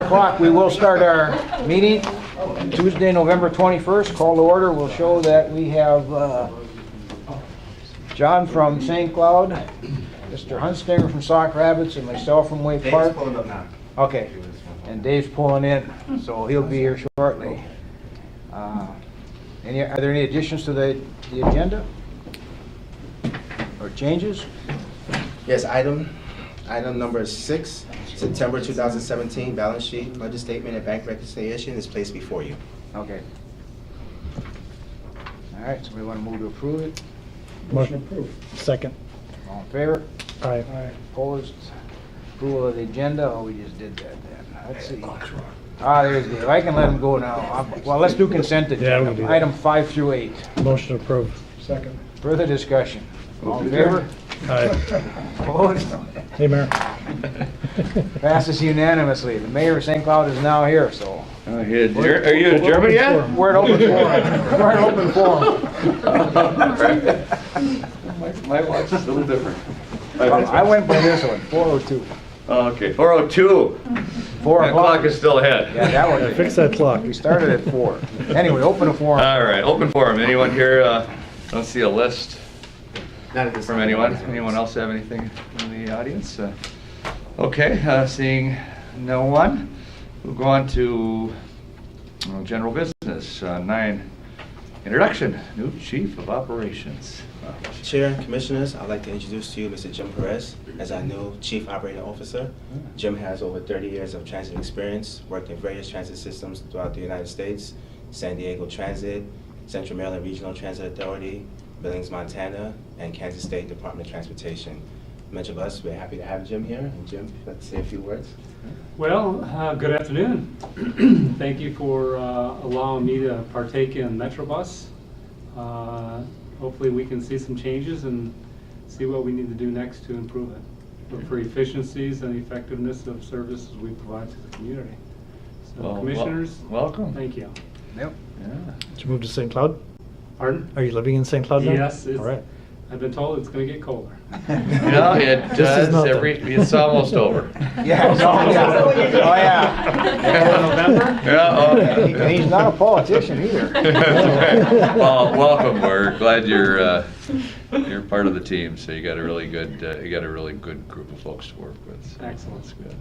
o'clock, we will start our meeting. Tuesday, November 21st. Call to order. We'll show that we have John from St. Cloud, Mr. Hunstinger from Sauk Rapids, and myself from Way Park. Dave's pulling up now. Okay, and Dave's pulling in, so he'll be here shortly. Are there any additions to the agenda? Or changes? Yes, item number 6, September 2017 balance sheet, budget statement, and bank reconciliation is placed before you. Okay. All right, so we want to move to approve it? Motion approved. Second. All in favor? Aye. Opposed? Approval of the agenda? Oh, we just did that then. Let's see. There's Dave. I can let him go now. Well, let's do consent agenda. Yeah, we'll do that. Item 5 through 8. Motion approved. Second. Further discussion? All in favor? Aye. Opposed? Hey, Mayor. Passes unanimously. The mayor of St. Cloud is now here, so. Are you in Germany yet? We're at open forum. We're at open forum. My watch is a little different. I went by this one, 4:02. Okay, 4:02. 4 That o'clock. clock is still ahead. Yeah, that Yeah, one. fix that clock. We started at 4. Anyway, open a forum. All right, open forum. Anyone here, don't see a list Not at this from time. anyone? Anyone else have anything in the audience? Okay, seeing no one, we'll go on to general business. 9, introduction, new chief of operations. Chair and Commissioners, I'd like to introduce to you Mr. Jim Perez as our new Chief Operating Officer. Jim has over 30 years of transit experience, worked in various transit systems throughout the United States, San Diego Transit, Central Maryland Regional Transit Authority, Billings, Montana, and Kansas State Department of Transportation. Much of us, we're happy to have Jim here. And Jim, if you'd like to say a few words. Well, good afternoon. Thank you for allowing me to partake in Metrobus. Hopefully we can see some changes and see what we need to do next to improve it for efficiencies and effectiveness of services we provide to the community. So Well, commissioners, welcome. thank you. Yep. Yeah. Did you move to St. Cloud? Pardon? Are you living in St. Cloud now? Yes, All right. I've been told it's going to get colder. No, it This is does. nothing. It's almost over. Yeah, oh yeah. November? Yeah. Oh, And he's not a politician either. Well, welcome. We're glad you're part of the team. So you got a really good group of folks to work with. So Excellent. That's good.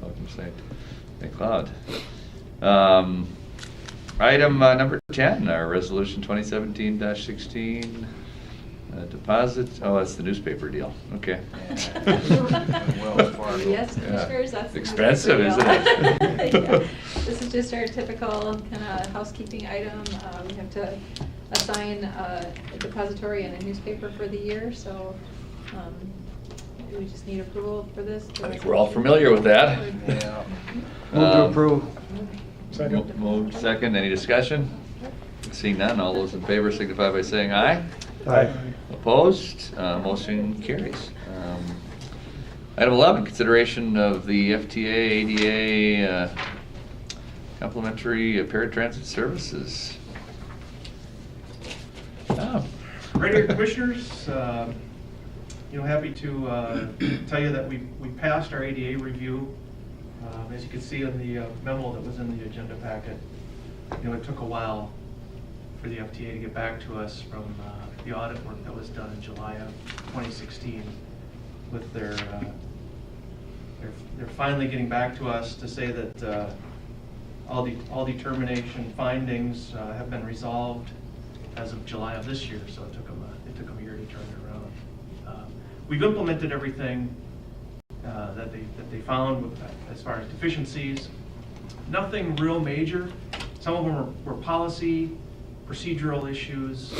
Welcome, St. Cloud. Item number 10, our resolution 2017-16. Deposit, that's the newspaper deal, okay. Yes, Commissioners, that's. Expensive, isn't it? Yeah. This is just our typical kind of housekeeping item. We have to assign a depository and a newspaper for the year, so we just need approval for this. I think we're all familiar with that. Yeah. Move to approve. Second. Moved second, any discussion? Seeing none, all those in favor signify by saying aye. Aye. Opposed? Motion carries. Item 11, consideration of the FTA, ADA complimentary paratransit services. Oh. Right here, Commissioners, happy to tell you that we passed our ADA review. As you can see in the memo that was in the agenda packet, it took a while for the FTA to get back to us from the audit work that was done in July of 2016 with they're finally getting back to us to say that all determination findings have been resolved as of July of this year, so it took them a year to turn it around. We've implemented everything that they found as far as deficiencies. Nothing real major. Some of them were policy, procedural issues.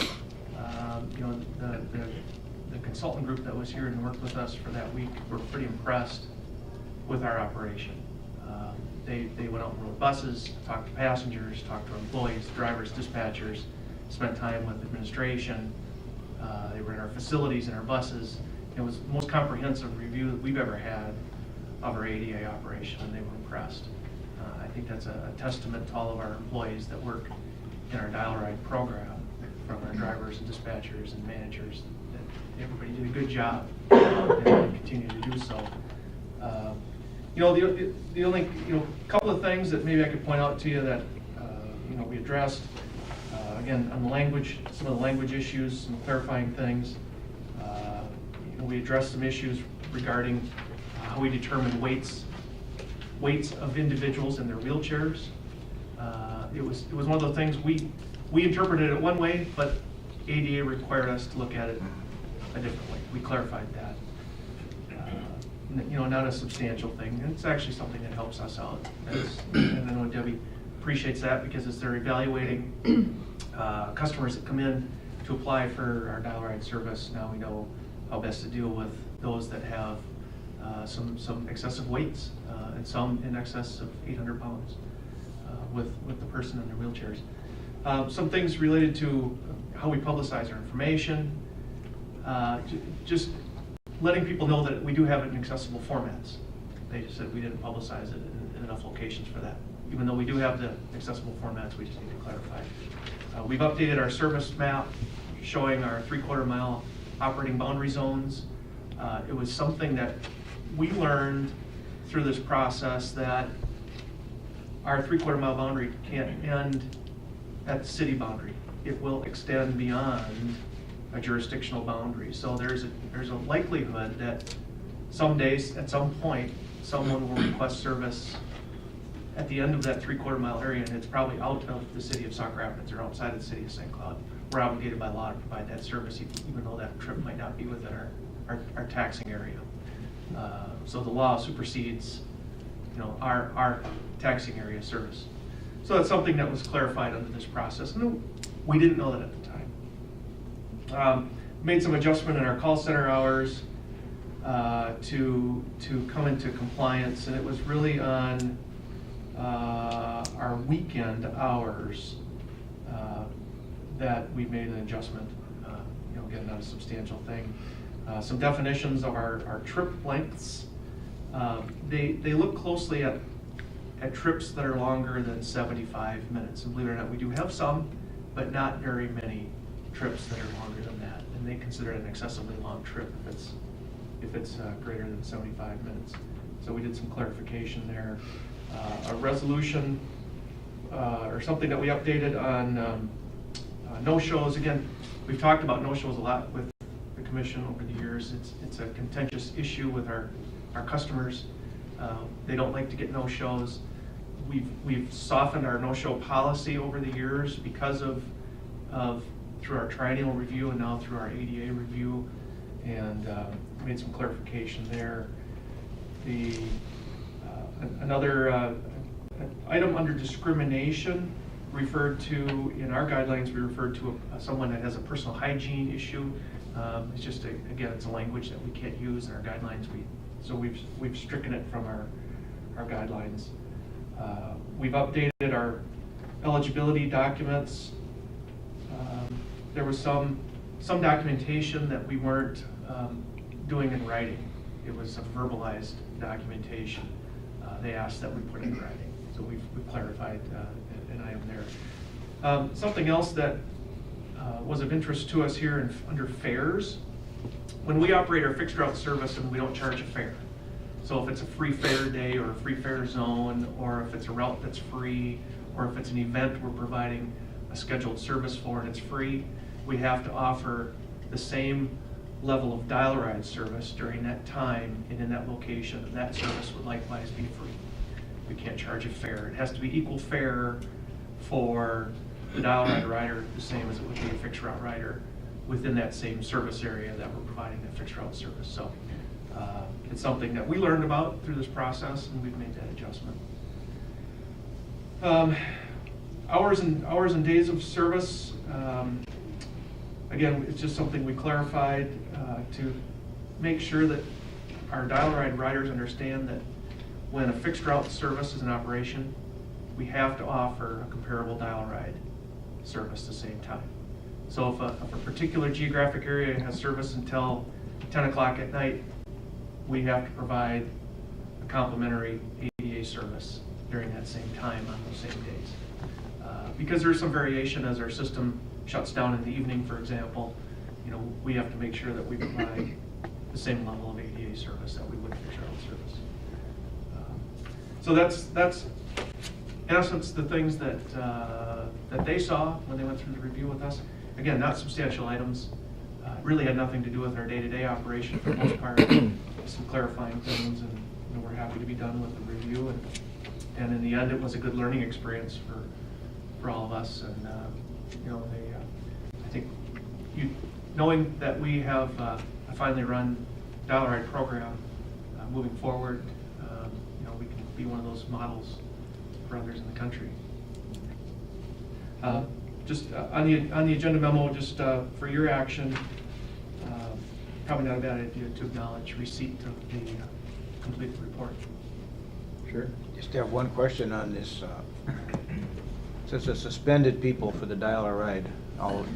The consultant group that was here and worked with us for that week were pretty impressed with our operation. They went out and rode buses, talked to passengers, talked to employees, drivers, dispatchers, spent time with administration. They were in our facilities and our buses. It was the most comprehensive review that we've ever had of our ADA operation, and they were impressed. I think that's a testament to all of our employees that work in our Dial Ride program, from our drivers and dispatchers and managers, that everybody did a good job and continue to do so. The only, couple of things that maybe I could point out to you that, we addressed, again, on the language, some of the language issues, some clarifying things. We addressed some issues regarding how we determine weights of individuals in their wheelchairs. It was one of the things we interpreted it one way, but ADA required us to look at it a different way. We clarified that. Not a substantial thing. It's actually something that helps us out. And I know Debbie appreciates that because as they're evaluating customers that come in to apply for our dial ride service, now we know how best to deal with those that have some excessive weights and some in excess of 800 pounds with the person in their wheelchairs. Some things related to how we publicize our information, just letting people know that we do have it in accessible formats. They just said we didn't publicize it in enough locations for that. Even though we do have the accessible formats, we just need to clarify. We've updated our service map showing our 3/4 mile operating boundary zones. It was something that we learned through this process that our 3/4 mile boundary can't end at the city boundary. It will extend beyond a jurisdictional boundary. So there's a likelihood that some days, at some point, someone will request service at the end of that 3/4 mile area, and it's probably out of the city of Sauk Rapids or outside of the city of St. Cloud. We're obligated by law to provide that service, even though that trip might not be within our taxing area. So the law supersedes, our taxing area service. So that's something that was clarified under this process. And we didn't know that at the time. Made some adjustment in our call center hours to come into compliance, and it was really on our weekend hours that we made an adjustment. Again, not a substantial thing. Some definitions of our trip lengths. They look closely at trips that are longer than 75 minutes. And believe it or not, we do have some, but not very many trips that are longer than that. And they consider it an excessively long trip if it's greater than 75 minutes. So we did some clarification there. A resolution or something that we updated on no-shows. Again, we've talked about no-shows a lot with the commission over the years. It's a contentious issue with our customers. They don't like to get no-shows. We've softened our no-show policy over the years because of through our triennial review and now through our ADA review, and made some clarification there. Another item under discrimination referred to in our guidelines, we referred to someone that has a personal hygiene issue. It's just again, it's a language that we can't use in our guidelines. So we've stricken it from our guidelines. We've updated our eligibility documents. There was some documentation that we weren't doing in writing. It was a verbalized documentation. They asked that we put in writing, so we've clarified an item there. Something else that was of interest to us here under fares. When we operate our fixed route service and we don't charge a fare, so if it's a free fare day or a free fare zone, or if it's a route that's free, or if it's an event we're providing a scheduled service for and it's free, we have to offer the same level of dial ride service during that time and in that location, and that service would likewise be free. We can't charge a fare. It has to be equal fare for the dial ride rider, the same as it would be a fixed route rider within that same service area that we're providing that fixed route service. So it's something that we learned about through this process, and we've made that adjustment. Hours and days of service. Again, it's just something we clarified to make sure that our dial ride riders understand that when a fixed route service is in operation, we have to offer a comparable dial ride service at the same time. So if a particular geographic area has service until 10 o'clock at night, we have to provide a complimentary ADA service during that same time on those same days. Because there's some variation as our system shuts down in the evening, for example, we have to make sure that we provide the same level of ADA service that we would fixed route service. So that's in essence the things that that they saw when they went through the review with us. Again, not substantial items. Really had nothing to do with our day-to-day operation for the most part. Some clarifying things, and we're happy to be done with the review. And in the end, it was a good learning experience for all of us. And I think knowing that we have a finally run Dial Ride program moving forward, we can be one of those models for others in the country. Just on the agenda memo, just for your action, probably not a bad idea to acknowledge receipt of the completed report. Sure. Just have one question on this. Since it's suspended people for the dial-a-ride,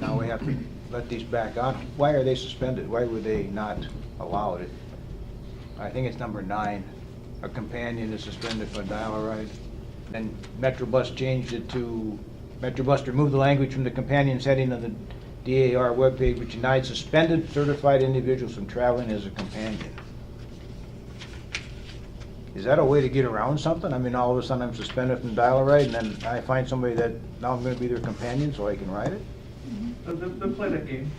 now we have to let these back on. Why are they suspended? Why would they not allow it? I think it's number 9. A companion is suspended for a dial-a-ride. Then Metrobus changed it to, Metrobus removed the language from the companions heading of the DAR webpage, which denied suspended certified individuals from traveling as a companion. Is that a way to get around something? I mean, all of a sudden I'm suspended from dial-a-ride, and then I find somebody that now I'm going to be their companion so I can ride it? They'll play that game.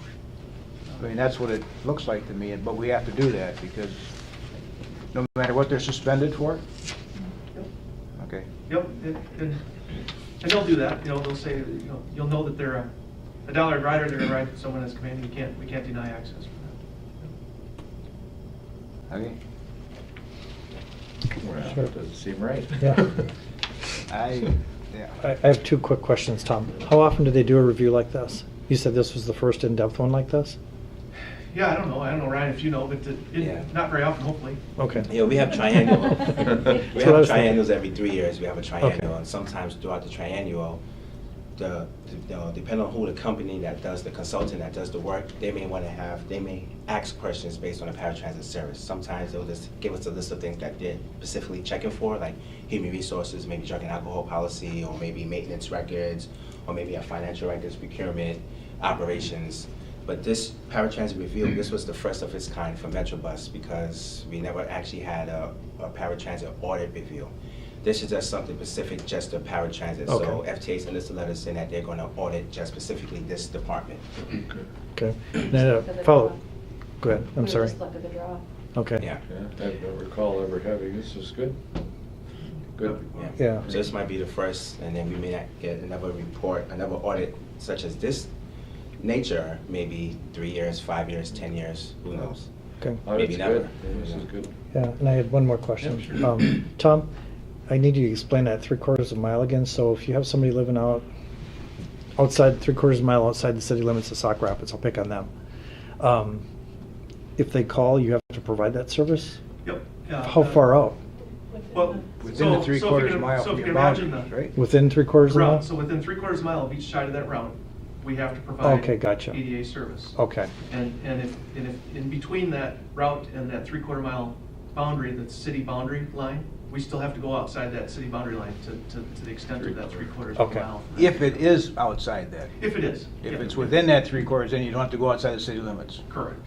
I mean, that's what it looks like to me, but we have to do that because no matter what they're suspended for? Yep. Okay. Yep, and they'll do that. They'll say, you'll know that they're a dollar rider. They're going to ride with someone as companion. We can't deny access for that. Okay. Well, Sure. that doesn't seem right. Yeah. Yeah. I have 2 quick questions, Tom. How often do they do a review like this? You said this was the first in-depth one like this? Yeah, I don't know, Ryan, if you know, but Yeah. not very often, hopefully. Okay. Yeah, we have triennial. We That's what I have was thinking. triennials every 3 years. We have a triennial, Okay. and sometimes throughout the triennial, depending on who the company that does the consultant that does the work, they may ask questions based on a paratransit service. Sometimes they'll just give us a list of things that they're specifically checking for, like human resources, maybe drug and alcohol policy, or maybe maintenance records, or maybe a financial records, procurement, operations. But this paratransit review, this was the first of its kind for Metrobus because we never actually had a paratransit audit review. This is just something specific just to paratransit. So Okay. FTA sent us a letter saying that they're going to audit just specifically this department. Okay. Just Then, look at the follow. draw. Go ahead, I'm sorry. Just look at the draw. Okay. Yeah. Yeah, I don't recall ever having, this was good. Good. Yeah. So this might be the first, and then we may not get another report, another audit such as this nature, maybe 3 years, 5 years, 10 years, who knows? Okay. Oh, Maybe that's good. never. Yeah, this is good. Yeah, and I had one more question. Yeah, sure. Tom, I need you to explain that 3/4 of a mile again. So if you have somebody living outside 3/4 of a mile outside the city limits of Sauk Rapids, I'll pick on them. If they call, you have to provide that service? Yep. Yeah, How far out? Well, Within the so- 3/4 so if you can- mile so from if your you can imagine boundaries, the right? Within 3/4 of a mile? route, so within 3/4 mile of each side of that route, we have to provide Okay, gotcha. EDA service. Okay, And if in between that route and that 3/4 mile boundary, that's city boundary line, we still have to go outside that city boundary line to the extent of that 3/4 of a Okay. mile. If it is outside that. If it is. If Yeah. it's within that 3/4, then you don't have to go outside the city limits. Correct.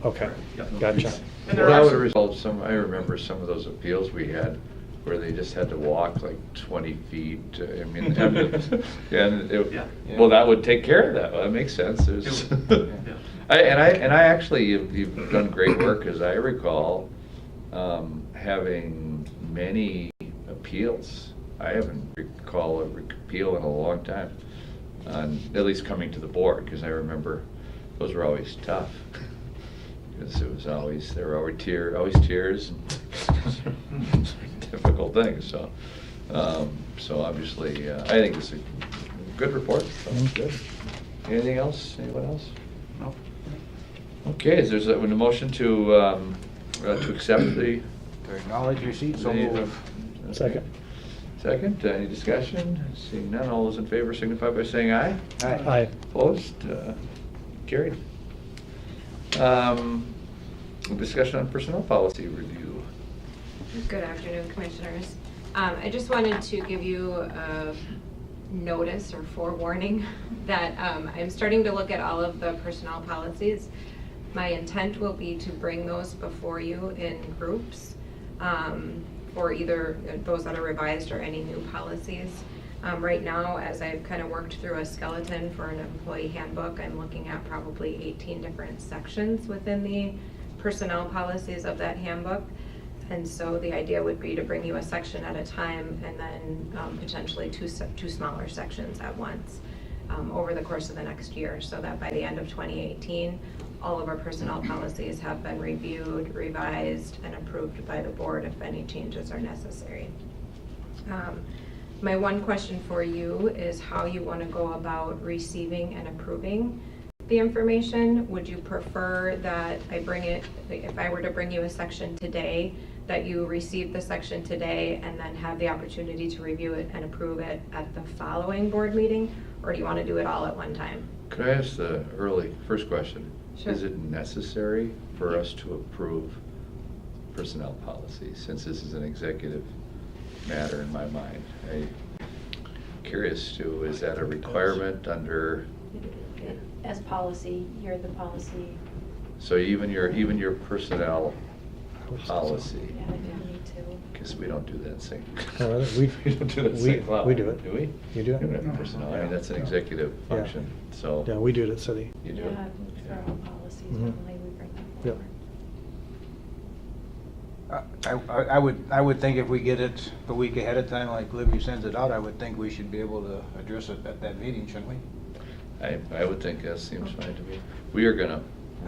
okay, Yep. gotcha. And there Well, are that would some- result some, I remember some of those appeals we had where they just had to walk like 20 feet. I mean, Yeah. well, that would take care of that. Well, that makes sense. There's, It would, yeah. I actually, you've done great work, as I recall, having many appeals. I haven't recalled a appeal in a long time, at least coming to the board, because I remember those were always tough. Because it was always, there were always tears, and difficult things, so. So obviously, I think it's a good report, so good. Anything else, anyone else? No. Okay, is there a motion to accept the? To acknowledge receipt, so moved. Second. Second, any discussion? Seeing none, all those in favor signify by saying aye. Aye. Opposed? Carried. Discussion on personnel policy review. Good afternoon, Commissioners. I just wanted to give you a notice or forewarning that I'm starting to look at all of the personnel policies. My intent will be to bring those before you in groups for either those that are revised or any new policies. Right now, as I've kind of worked through a skeleton for an employee handbook, I'm looking at probably 18 different sections within the personnel policies of that handbook. And so the idea would be to bring you a section at a time and then potentially two smaller sections at once over the course of the next year, so that by the end of 2018, all of our personnel policies have been reviewed, revised, and approved by the board if any changes are necessary. My one question for you is how you want to go about receiving and approving the information. Would you prefer that I bring it, if I were to bring you a section today, that you receive the section today and then have the opportunity to review it and approve it at the following board meeting? Or do you want to do it all at one time? Could I ask the first question? Sure. Is it necessary for us to approve personnel policies, since this is an executive matter in my mind? I'm curious too, is that a requirement under, As policy, you're the policy. so even your personnel policy? Yeah, you need to. Because we don't do that same. Oh, really? We don't do that we same law. we do it. Do we? You do it? We don't have personnel, I mean, that's an executive Yeah. function, so. Yeah, we do it at city. You do? Yeah, for all policies, Mhm. normally we bring that Yep. forward. I would think if we get it the week ahead of time, like Libby sends it out, I would think we should be able to address it at that meeting, shouldn't we? I would think that seems fine to me. We are gonna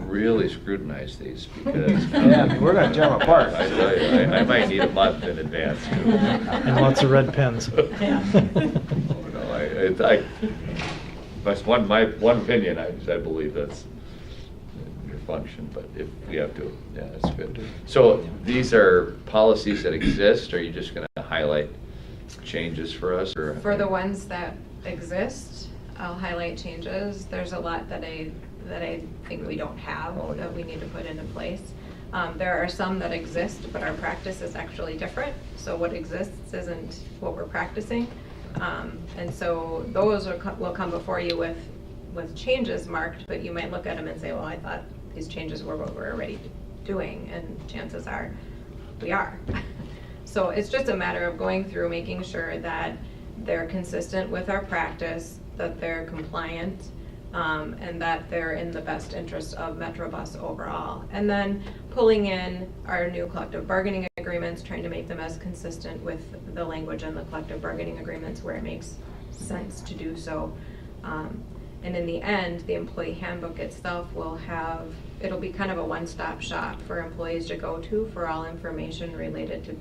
really scrutinize these because. Yeah, I mean, we're gonna tear 'em apart. I tell you, I might need a month in advance too. And lots of red pens. Yeah. No, that's my one opinion, I believe that's your function, but if we have to, yeah, that's good. So these are policies that exist, or are you just gonna highlight changes for us, or? For the ones that exist, I'll highlight changes. There's a lot that I think we don't have that we need to put into place. There are some that exist, but our practice is actually different. So what exists isn't what we're practicing. And so those will come before you with changes marked, but you might look at them and say, well, I thought these changes were what we're already doing, and chances are we are. So it's just a matter of going through, making sure that they're consistent with our practice, that they're compliant, and that they're in the best interest of MetroBus overall. And then pulling in our new collective bargaining agreements, trying to make them as consistent with the language in the collective bargaining agreements where it makes sense to do so. And in the end, the employee handbook itself it'll be kind of a one-stop shop for employees to go to for all information related to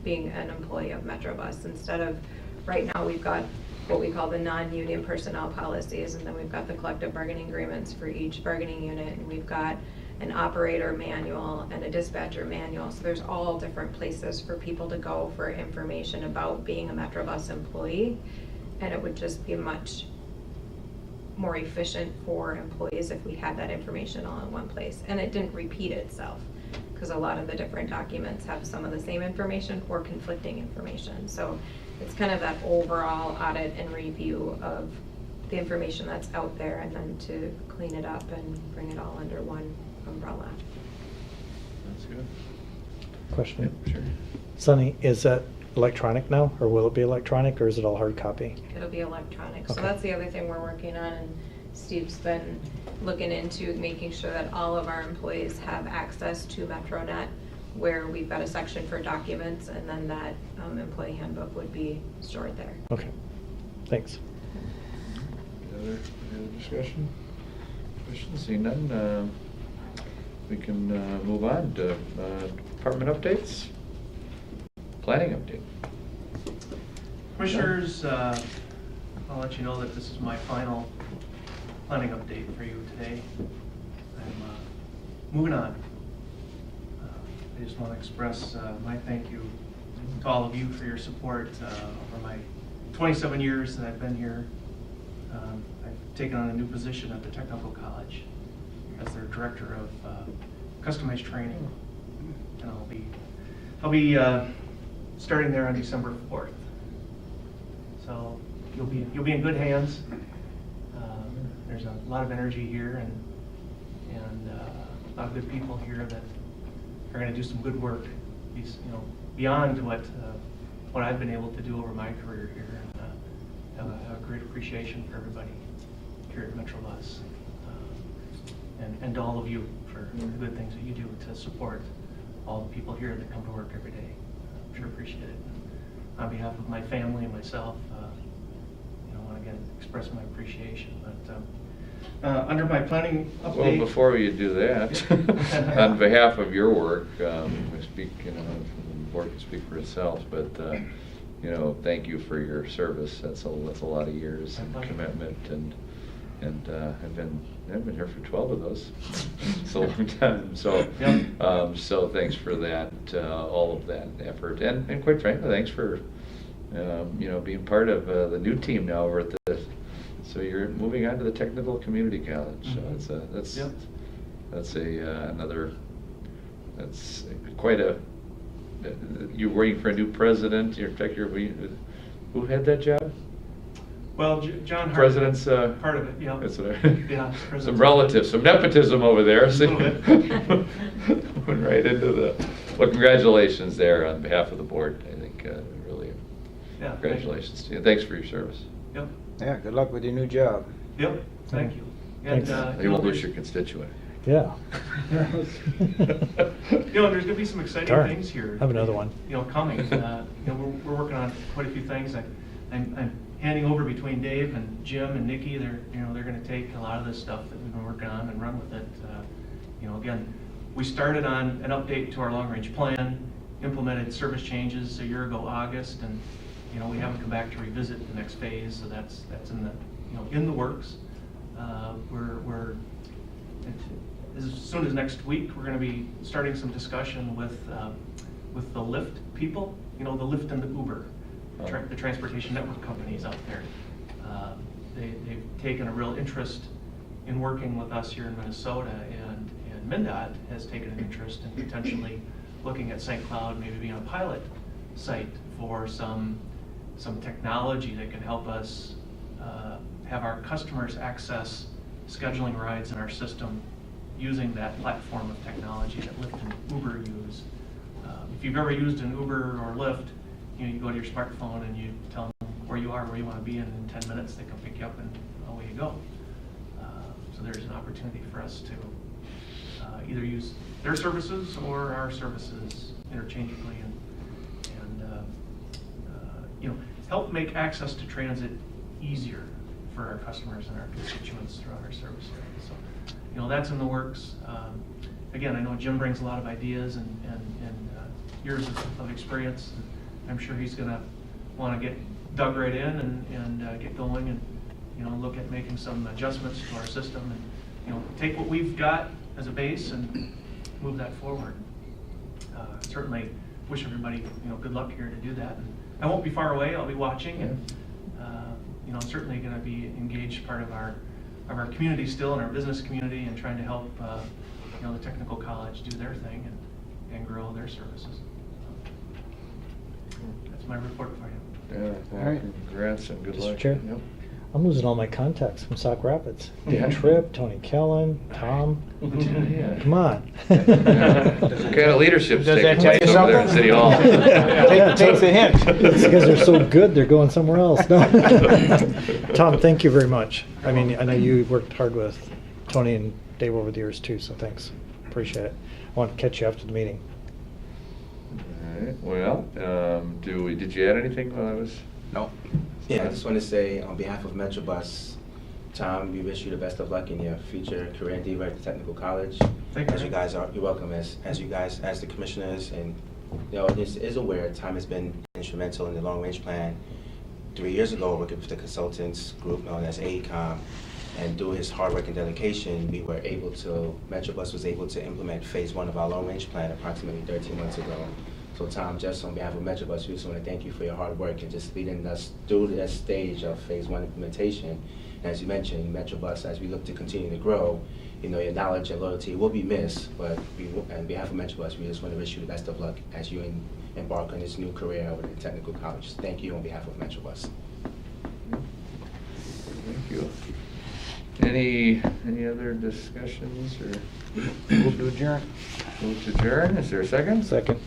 being an employee of MetroBus. Instead of, right now, we've got what we call the non-union personnel policies, and then we've got the collective bargaining agreements for each bargaining unit, and we've got an operator manual and a dispatcher manual. So there's all different places for people to go for information about being a MetroBus employee, and it would just be much more efficient for employees if we had that information all in one place. And it didn't repeat itself, because a lot of the different documents have some of the same information or conflicting information. So it's kind of that overall audit and review of the information that's out there, and then to clean it up and bring it all under one umbrella. That's good. Question. Yep, sure. Sunny, is that electronic now, or will it be electronic, or is it all hard copy? It'll be electronic. So Okay. that's the other thing we're working on, and Steve's been looking into making sure that all of our employees have access to MetroNet, where we've got a section for documents, and then that employee handbook would be stored there. Okay, thanks. Any other discussion? Questions? Seeing none, we can move on to department updates. Planning update. Commissioners, I'll let you know that this is my final planning update for you today. I'm moving on. I just want to express my thank you to all of you for your support over my 27 years that I've been here. I've taken on a new position at the Technical College as their director of customized training, and I'll be starting there on December 4th. So you'll be in good hands. There's a lot of energy here, and a lot of good people here that are going to do some good work beyond what I've been able to do over my career here. And have a great appreciation for everybody here at Metro Bus. And to all of you for the good things that you do to support all the people here that come to work every day. Sure appreciate it. On behalf of my family and myself, I want to again express my appreciation. But under my planning update. Well, before you do that, on behalf of your work, I speak, the board can speak for itself, but thank you for your service. That's a lot of years and commitment, and I've been here for 12 of those. It's a long time. So, Yep. So thanks for that, all of that effort, and quite frankly, thanks for being part of the new team now over at the. So you're moving on to the Technical Community College. So that's quite a. You're waiting for a new president. Who had that job? Well, John Hart. President's part of it, yeah. That's what Yeah, some president's- relatives, some nepotism over there. A little bit. Went right into the. Well, congratulations there on behalf of the board. I think really. Yeah, Congratulations to you. Thanks for your service. Yep. Yeah, good luck with your new job. Yep. Thank you. And, Thanks. You won't lose your constituent. Yeah. There's gonna be some exciting Darn. things here. I have another one. Coming. We're working on quite a few things. I'm handing over between Dave and Jim and Nikki. They're gonna take a lot of this stuff that we've been working on and run with it. Again, we started on an update to our long-range plan, implemented service changes a year ago, August, and we haven't come back to revisit the next phase. So that's in the works. We're as soon as next week, we're going to be starting some discussion with the Lyft people, the Lyft and the Uber, the transportation network companies out there. They've taken a real interest in working with us here in Minnesota, and MnDOT has taken an interest in potentially looking at St. Cloud, maybe being a pilot site for some technology that can help us have our customers access scheduling rides in our system using that platform of technology that Lyft and Uber use. If you've ever used an Uber or Lyft, you go to your smartphone and you tell them where you are, where you want to be, and in 10 minutes they come pick you up and away you go. So there's an opportunity for us to either use their services or our services interchangeably, and help make access to transit easier for our customers and our constituents throughout our service area. So, that's in the works. Again, I know Jim brings a lot of ideas and years of experience. I'm sure he's going to want to get dug right in and get going and look at making some adjustments to our system and take what we've got as a base and move that forward. Certainly wish everybody good luck here to do that. And I won't be far away. I'll be watching, and I'm certainly going to be engaged part of our community still, in our business community, and trying to help the technical college do their thing and grow their services. That's my report for you. Yeah, All right. congrats and good luck. Mr. Chair? Yep. I'm losing all my contacts from Sauk Rapids. Yeah. Dan Tripp, Tony Kellen, Tom. Yeah. Come on. What kind of leadership's Does that taking tell you place over there in something? City Hall? Take the hint. It's because they're so good, they're going somewhere else. No. Tom, thank you very much. I mean, I know you worked hard with Tony and Dave over the years too, so thanks. Appreciate it. I want to catch you after the meeting. All right, well, did you add anything while I was? No. Yeah, I just want to say on behalf of Metrobus, Tom, we wish you the best of luck in your future career endeavor at the Technical College. Thank you. As you guys are, you're welcome. As you guys, as the commissioners and the audience is aware, Tom has been instrumental in the long range plan. 3 years ago, working with the consultants group known as AECOM, and through his hard work and dedication, Metrobus was able to implement phase 1 of our long range plan approximately 13 months ago. So Tom, just on behalf of Metrobus, we just want to thank you for your hard work and just leading us through this stage of phase 1 implementation. And as you mentioned, Metrobus, as we look to continue to grow, your knowledge and loyalty will be missed, but on behalf of Metrobus, we just want to wish you the best of luck as you embark on this new career over the Technical College. Thank you on behalf of Metrobus. Thank you. Any other discussions or Move to adjourn. move to adjourn? Is there a second? Second.